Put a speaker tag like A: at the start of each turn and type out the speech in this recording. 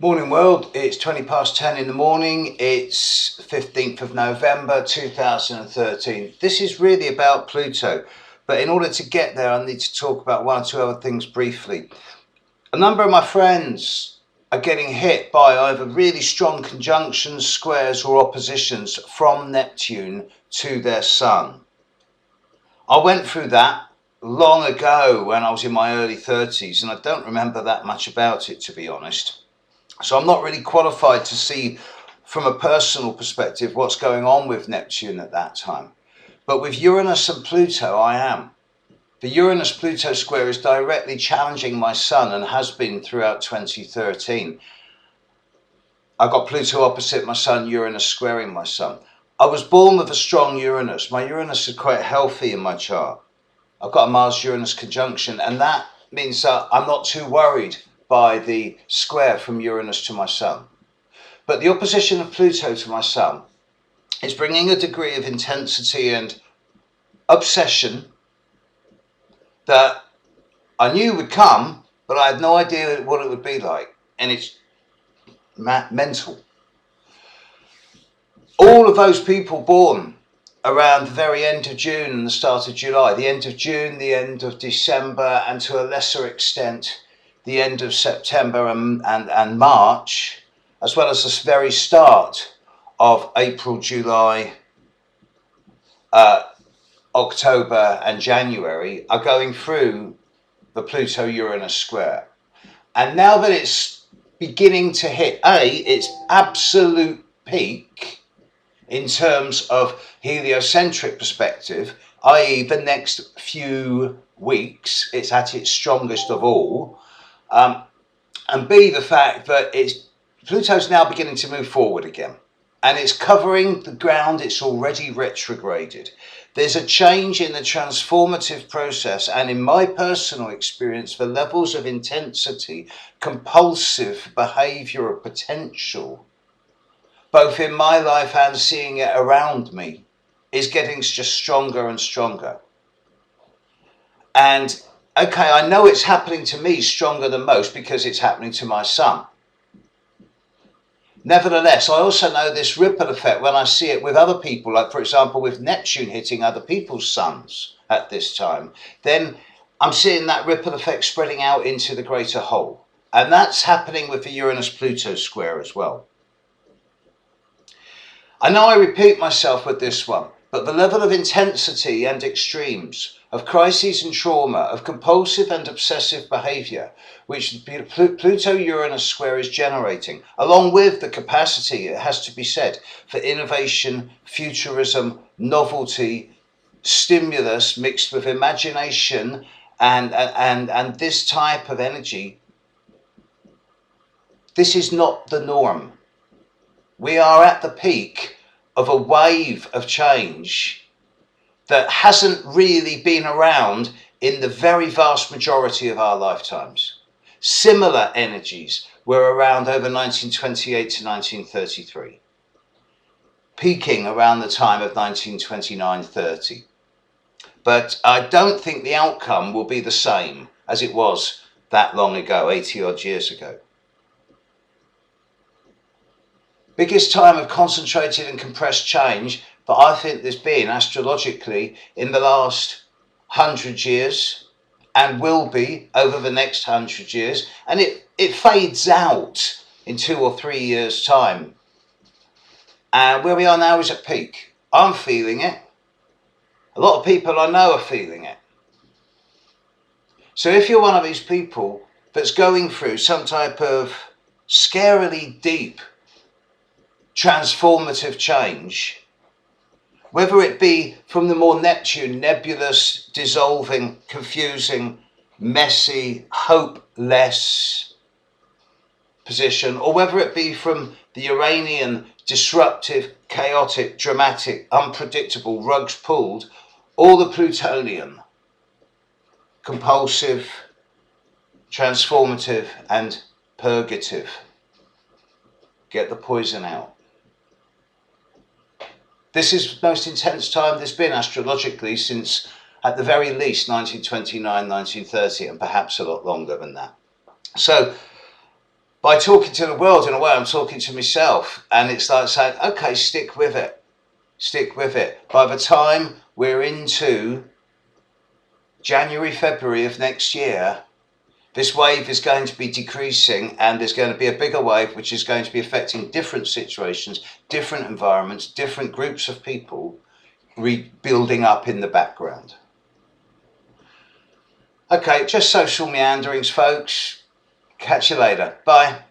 A: Morning world, it's 20 past 10 in the morning, it's 15th of November 2013. This is really about Pluto, but in order to get there I need to talk about one or two other things briefly. A number of my friends are getting hit by either really strong conjunctions, squares or oppositions from Neptune to their Sun. I went through that long ago when I was in my early 30s and I don't remember that much about it, to be honest. So I'm not really qualified to see from a personal perspective what's going on with Neptune at that time. But with Uranus and Pluto, I am. The Uranus-Pluto square is directly challenging my Sun and has been throughout 2013. I got Pluto opposite my Sun, Uranus squaring my Sun. I was born with a strong Uranus. My Uranus is quite healthy in my chart. I've got a Mars-Uranus conjunction, and that means that I'm not too worried by the square from Uranus to my Sun. But the opposition of Pluto to my Sun is bringing a degree of intensity and obsession that I knew would come, but I had no idea what it would be like. And it's mental. All of those people born around the very end of June and the start of July, the end of June, the end of December, and to a lesser extent, the end of September and March, as well as the very start of April, July, October and January, are going through the Pluto-Uranus square. And now that it's beginning to hit its absolute peak in terms of heliocentric perspective, i.e. the next few weeks, it's at its strongest of all, and B, the fact that Pluto's now beginning to move forward again, and it's covering the ground it's already retrograded. There's a change in the transformative process, and in my personal experience, the levels of intensity, compulsive behaviour or potential, both in my life and seeing it around me, is getting just stronger and stronger. And okay, I know it's happening to me stronger than most because it's happening to my Sun. Nevertheless, I also know this ripple effect when I see it with other people, like for example with Neptune hitting other people's suns at this time. Then I'm seeing that ripple effect spreading out into the greater whole. And that's happening with the Uranus-Pluto square as well. I know I repeat myself with this one, but the level of intensity and extremes, of crises and trauma, of compulsive and obsessive behaviour, which the Pluto-Uranus square is generating, along with the capacity, it has to be said, for innovation, futurism, novelty, stimulus mixed with imagination and this type of energy, this is not the norm. We are at the peak of a wave of change that hasn't really been around in the very vast majority of our lifetimes. Similar energies were around over 1928 to 1933, peaking around the time of 1929-30. But I don't think the outcome will be the same as it was that long ago, 80 odd years ago. Biggest time of concentrated and compressed change that I think there's been astrologically in the last 100 years and will be over the next 100 years. And it fades out in 2 or 3 years' time. And where we are now is at peak. I'm feeling it. A lot of people I know are feeling it. So if you're one of these people that's going through some type of scarily deep transformative change, whether it be from the more Neptune, nebulous, dissolving, confusing, messy, hopeless position, or whether it be from the Uranian, disruptive, chaotic, dramatic, unpredictable, rugs pulled, or the Plutonian, compulsive, transformative and purgative. Get the poison out. This is the most intense time there's been astrologically since, at the very least, 1929, 1930, and perhaps a lot longer than that. So by talking to the world, in a way, I'm talking to myself. And it's like saying, okay, stick with it. Stick with it. By the time we're into January, February of next year, this wave is going to be decreasing, and there's going to be a bigger wave which is going to be affecting different situations, different environments, different groups of people rebuilding up in the background. Okay, just social meanderings, folks. Catch you later. Bye.